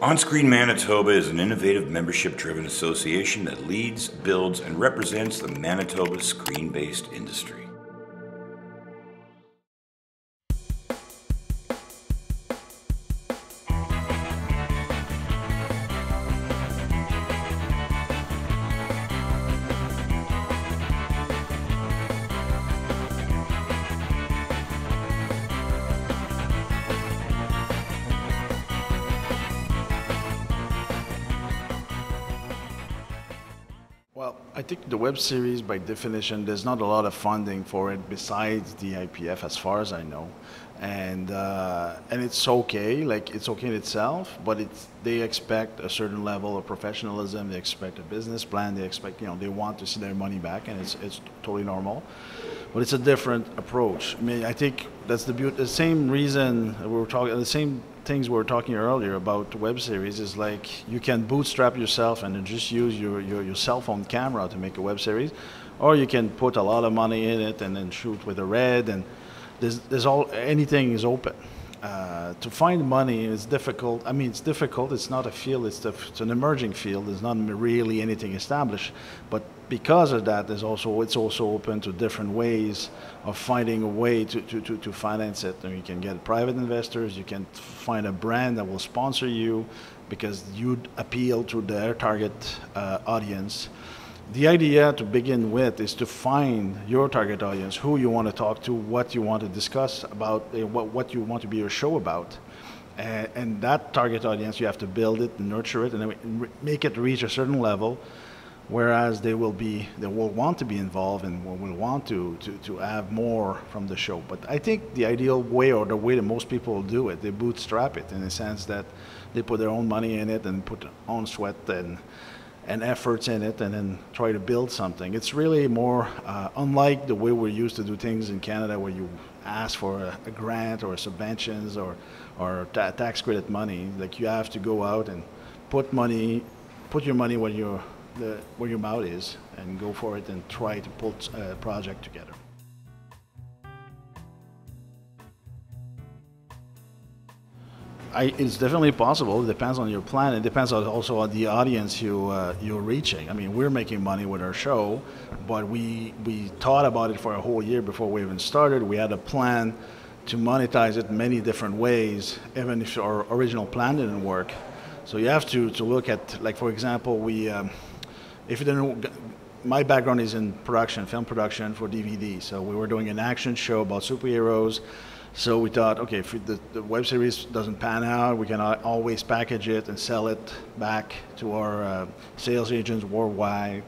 On-Screen Manitoba is an innovative membership-driven association that leads, builds, and represents the Manitoba screen-based industry. Well, I think the web series, by definition, there's not a lot of funding for it besides the IPF, as far as I know, and it's okay. Like, it's okay in itself, but they expect a certain level of professionalism. They expect a business plan. They expect, they want to see their money back, and it's totally normal. But it's a different approach. I mean, I think that's the same reason we were talking. The same things we were talking earlier about web series is like you can bootstrap yourself and then just use your cell phone camera to make a web series, or you can put a lot of money in it and then shoot with a red, and anything is open. To find money is difficult. I mean, it's difficult. It's not a field. It's an emerging field. There's not really anything established, but because of that, it's also open to different ways of finding a way to finance it. And you can get private investors. You can find a brand that will sponsor you because you appeal to their target audience. The idea to begin with is to find your target audience, who you want to talk to, what you want to discuss about, what you want to be your show about. And that target audience, you have to build it and nurture it and then make it reach a certain level, whereas they will want to be involved and will want to have more from the show. But I think the ideal way, or the way that most people do it, they bootstrap it in the sense that they put their own money in it and put their own sweat and efforts in it and then try to build something. It's really more unlike the way we're used to do things in Canada, where you ask for a grant or subventions or tax credit money. Like, you have to go out and put your money where your mouth is and go for it and try to put a project together. It's definitely possible. It depends on your plan. It depends also on the audience you're reaching. I mean, we're making money with our show, but we thought about it for a whole year before we even started. We had a plan to monetize it many different ways, even if our original plan didn't work. So you have to look at, like, for example, if you don't know, my background is in production, film production for DVD. So we were doing an action show about superheroes. So we thought, okay, if the web series doesn't pan out, we can always package it and sell it back to our sales agents worldwide.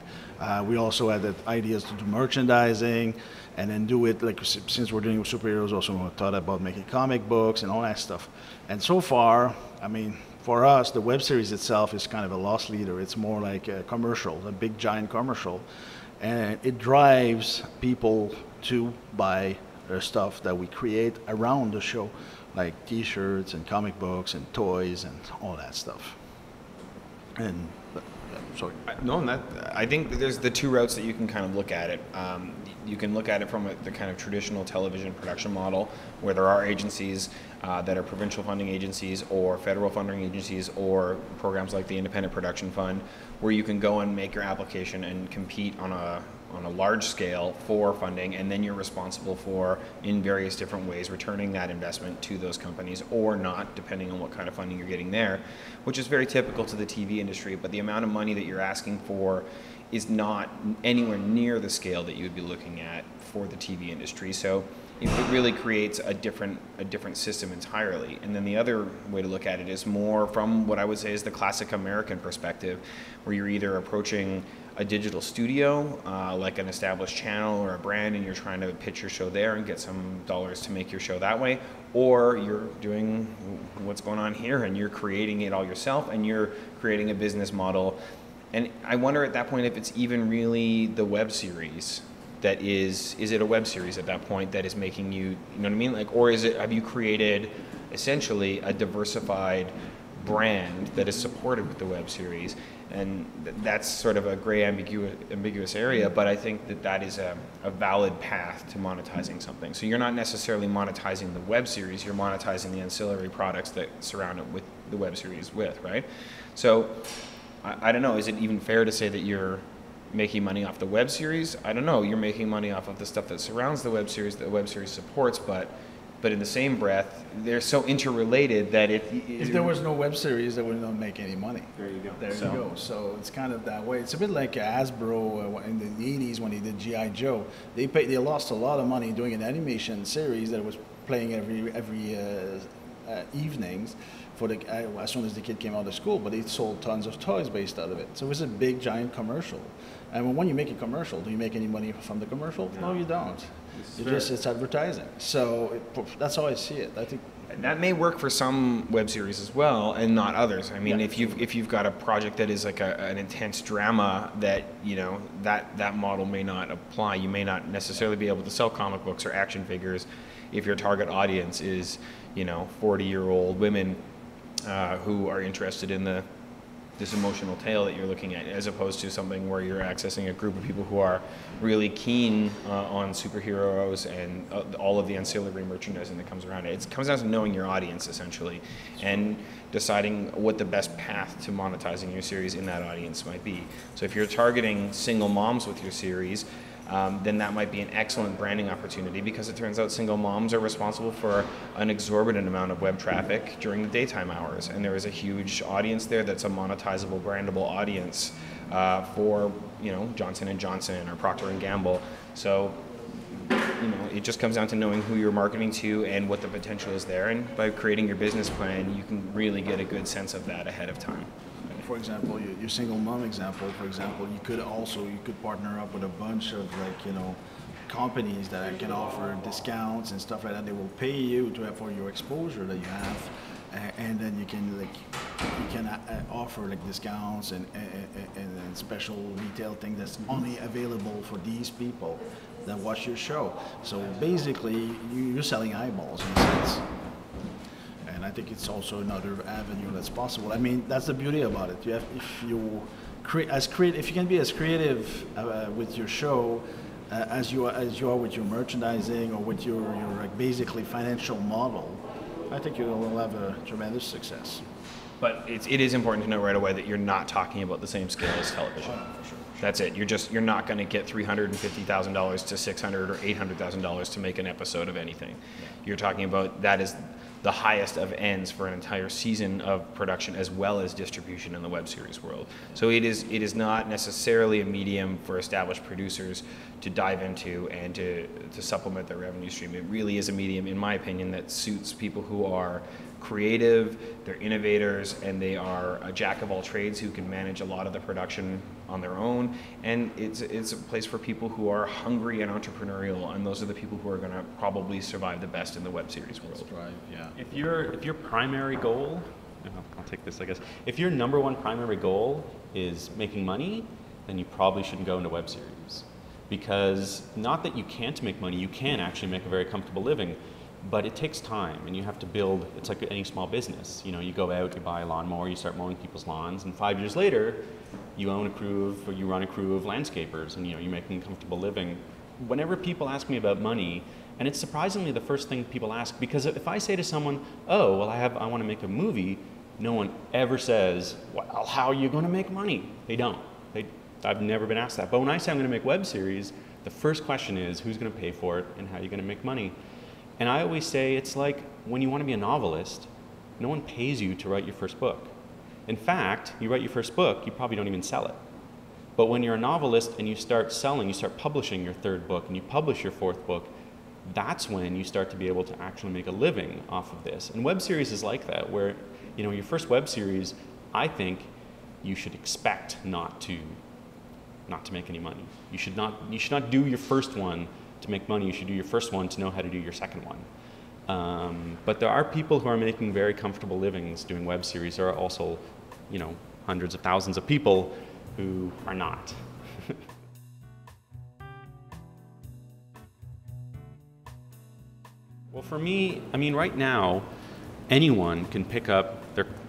We also had the ideas to do merchandising and then do it, like, since we're doing superheroes, also we thought about making comic books and all that stuff. And so far, I mean, for us, the web series itself is kind of a loss leader. It's more like a commercial, a big giant commercial. And it drives people to buy the stuff that we create around the show, like t-shirts and comic books and toys and all that stuff. And sorry. No, I think there's the two routes that you can kind of look at it. You can look at it from the kind of traditional television production model, where there are agencies that are provincial funding agencies or federal funding agencies or programs like the Independent Production Fund, where you can go and make your application and compete on a large scale for funding, and then you're responsible for, in various different ways, returning that investment to those companies or not, depending on what kind of funding you're getting there, which is very typical to the TV industry. But the amount of money that you're asking for is not anywhere near the scale that you would be looking at for the TV industry. So it really creates a different system entirely. And then the other way to look at it is more from what I would say is the classic American perspective, where you're either approaching a digital studio, like an established channel or a brand, and you're trying to pitch your show there and get some dollars to make your show that way, or you're doing what's going on here and you're creating it all yourself and you're creating a business model. And I wonder at that point if it's even really the web series that is it a web series at that point that is making you know what I mean? Like, or have you created essentially a diversified brand that is supported with the web series. And that's sort of a gray, ambiguous area, but I think that that is a valid path to monetizing something. So you're not necessarily monetizing the web series, you're monetizing the ancillary products that surround it with the web series right? So I don't know, is it even fair to say that you're making money off the web series? I don't know, you're making money off of the stuff that surrounds the web series that the web series supports, but in the same breath, they're so interrelated that if there was no web series, they would not make any money. There you go. There you go. So it's kind of that way. It's a bit like Hasbro in the 80s when they did G.I. Joe. They lost a lot of money doing an animation series that was playing every evenings for as soon as the kid came out of school, but they sold tons of toys based out of it. So it was a big, giant commercial. And when you make a commercial, do you make any money from the commercial? No, you don't. It's advertising. So that's how I see it. I think that may work for some web series as well, and not others. I mean, if you've got a project that is like an intense drama, that that model may not apply. You may not necessarily be able to sell comic books or action figures if your target audience is 40-year-old women who are interested in this emotional tale that you're looking at, as opposed to something where you're accessing a group of people who are really keen on superheroes and all of the ancillary merchandising that comes around it. It comes down to knowing your audience, essentially, and deciding what the best path to monetizing your series in that audience might be. So if you're targeting single moms with your series, then that might be an excellent branding opportunity, because it turns out single moms are responsible for an exorbitant amount of web traffic during the daytime hours, and there is a huge audience there that's a monetizable, brandable audience for Johnson & Johnson or Procter & Gamble. So it just comes down to knowing who you're marketing to and what the potential is there, and by creating your business plan, you can really get a good sense of that ahead of time. For example, your single mom example, for example, you could partner up with a bunch of companies that can offer discounts and stuff like that. They will pay you for your exposure that you have, and then you can offer discounts and special retail thing that's only available for these people that watch your show. So basically, you're selling eyeballs in a sense. And I think it's also another avenue that's possible. I mean, that's the beauty about it. If you can be as creative with your show as you are with your merchandising or with your basically financial model, I think you will have a tremendous success. But it is important to know right away that you're not talking about the same scale as television. Oh, for sure. That's it. You're not going to get $350,000 to $600,000 or $800,000 to make an episode of anything. Yeah. You're talking about that is the highest of ends for an entire season of production, as well as distribution in the web series world. So it is not necessarily a medium for established producers to dive into and to supplement their revenue stream. It really is a medium, in my opinion, that suits people who are creative, they're innovators, and they are a jack of all trades who can manage a lot of the production on their own. And it's a place for people who are hungry and entrepreneurial, and those are the people who are going to probably survive the best in the web series world. That's right. Yeah. If your primary goal, I'll take this, I guess. If your number one primary goal is making money, then you probably shouldn't go into web series, because not that you can't make money, you can actually make a very comfortable living. But it takes time, and you have to build. It's like any small business. You go out, you buy a lawnmower, you start mowing people's lawns, and 5 years later, you run a crew of landscapers, and you're making a comfortable living. Whenever people ask me about money, and it's surprisingly the first thing people ask, because if I say to someone, "Oh, well, I want to make a movie," no one ever says, "Well, how are you going to make money?" They don't. I've never been asked that. But when I say I'm going to make web series, the first question is, who's going to pay for it, and how are you going to make money? And I always say it's like when you want to be a novelist, no one pays you to write your first book. In fact, you write your first book, you probably don't even sell it. But when you're a novelist and you start publishing your third book, and you publish your fourth book, that's when you start to be able to actually make a living off of this. And web series is like that, where your first web series, I think you should expect not to make any money. You should not do your first one to make money. You should do your first one to know how to do your second one. But there are people who are making very comfortable livings doing web series. There are also, hundreds of thousands of people who are not. Well, for me, right now, anyone can pick up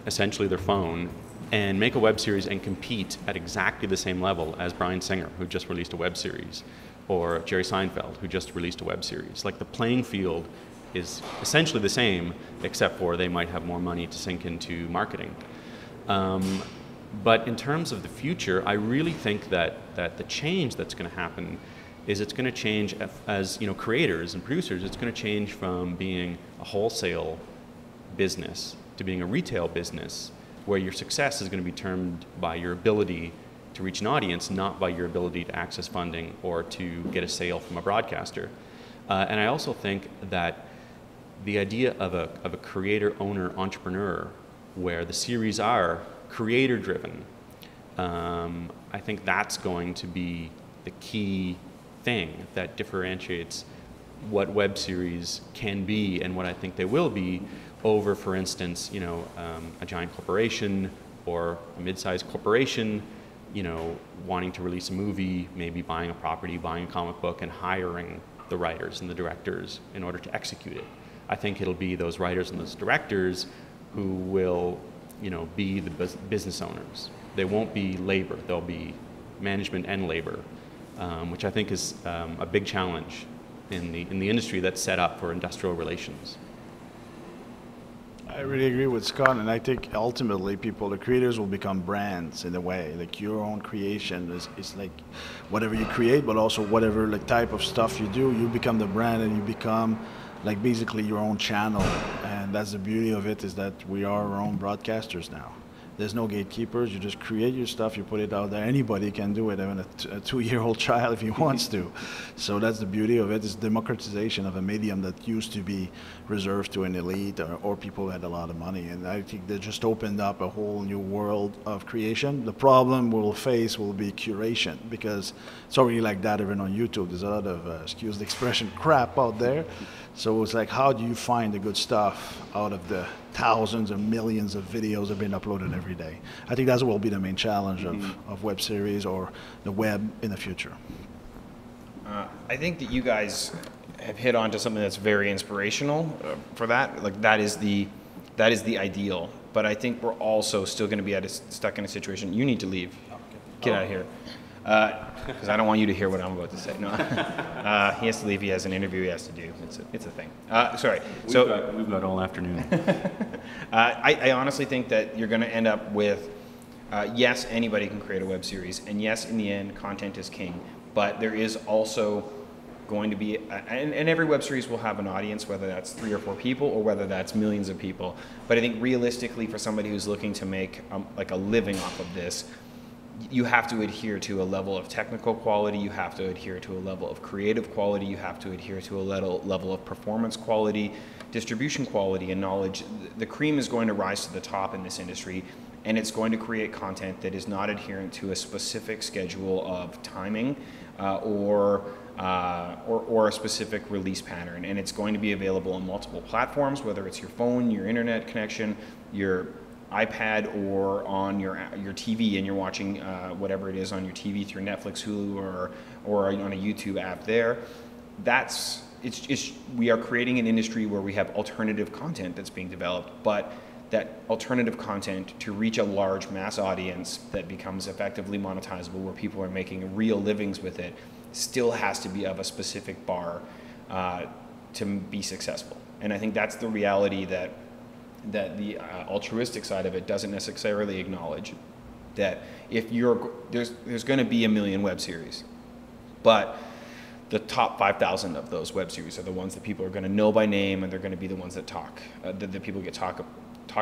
essentially their phone and make a web series and compete at exactly the same level as Bryan Singer, who just released a web series, or Jerry Seinfeld, who just released a web series. Like, the playing field is essentially the same, except for they might have more money to sink into marketing. But in terms of the future, I really think that the change that's going to happen is it's going to change as creators and producers. It's going to change from being a wholesale business to being a retail business, where your success is going to be determined by your ability to reach an audience, not by your ability to access funding or to get a sale from a broadcaster. And I also think that the idea of a creator, owner, entrepreneur, where the series are creator driven, I think that's going to be the key thing that differentiates what web series can be and what I think they will be over, for instance, a giant corporation or a mid-sized corporation, wanting to release a movie, maybe buying a property, buying a comic book, and hiring the writers and the directors in order to execute it. I think it'll be those writers and those directors who will, be the business owners. They won't be labor. They'll be management and labor, which I think is a big challenge in the industry that's set up for industrial relations. I really agree with Scott, and I think ultimately the creators will become brands in a way. Like, your own creation is like whatever you create, but also whatever type of stuff you do, you become the brand, and you become like basically your own channel. And that's the beauty of it, is that we are our own broadcasters now. There's no gatekeepers. You just create your stuff, you put it out there. Anybody can do it, even a 2-year-old child if he wants to. So that's the beauty of it, is democratization of a medium that used to be reserved to an elite or people who had a lot of money. And I think they just opened up a whole new world of creation. The problem we'll face will be curation, because it's already like that even on YouTube. There's a lot of, excuse the expression, crap out there. So it's like, how do you find the good stuff out of the thousands or millions of videos that are being uploaded every day? I think that will be the main challenge of web series or the web in the future. I think that you guys have hit onto something that's very inspirational for that. Like, that is the ideal. But I think we're also still going to be stuck in a situation. You need to leave. Get out of here. Because I don't want you to hear what I'm about to say. No, he has to leave. He has an interview he has to do. It's a thing. Sorry. We've got all afternoon. I honestly think that you're going to end up with, yes, anybody can create a web series, and yes, in the end, content is king. But there is also going to be, and every web series will have an audience, whether that's 3 or 4 people or whether that's millions of people. But I think realistically, for somebody who's looking to make like a living off of this, you have to adhere to a level of technical quality, you have to adhere to a level of creative quality, you have to adhere to a level of performance quality, distribution quality, and knowledge. The cream is going to rise to the top in this industry, and it's going to create content that is not adherent to a specific schedule of timing or a specific release pattern. And it's going to be available on multiple platforms, whether it's your phone, your internet connection, your iPad, or on your TV, and you're watching whatever it is on your TV through Netflix, Hulu, or on a YouTube app there. We are creating an industry where we have alternative content that's being developed, but that alternative content, to reach a large mass audience that becomes effectively monetizable, where people are making real livings with it, still has to be of a specific bar to be successful. And I think that's the reality that the altruistic side of it doesn't necessarily acknowledge. That if there's going to be 1 million web series, but the top 5,000 of those web series are the ones that people are going to know by name, and they're going to be the ones that that people get talk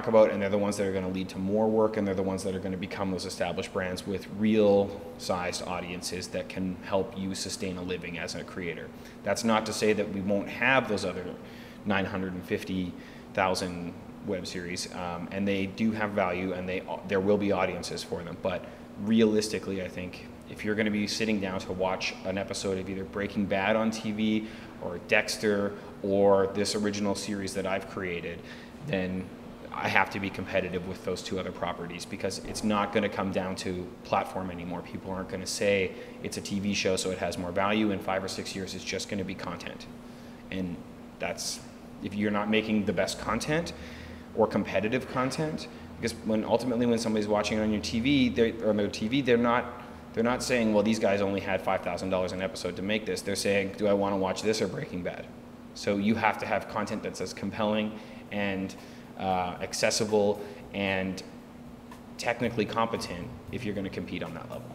about, and they're the ones that are going to lead to more work, and they're the ones that are going to become those established brands with real-sized audiences that can help you sustain a living as a creator. That's not to say that we won't have those other 950,000 web series, and they do have value, and there will be audiences for them. But realistically, I think if you're going to be sitting down to watch an episode of either Breaking Bad on TV, or Dexter, or this original series that I've created, then I have to be competitive with those 2 other properties, because it's not going to come down to platform anymore. People aren't going to say it's a TV show, so it has more value. In 5 or 6 years, it's just going to be content. And that's, if you're not making the best content, or competitive content. Because ultimately when somebody's watching it on your TV, they're not saying, well, these guys only had $5,000 an episode to make this. They're saying, do I want to watch this or Breaking Bad? So you have to have content that's as compelling and accessible and technically competent if you're going to compete on that level.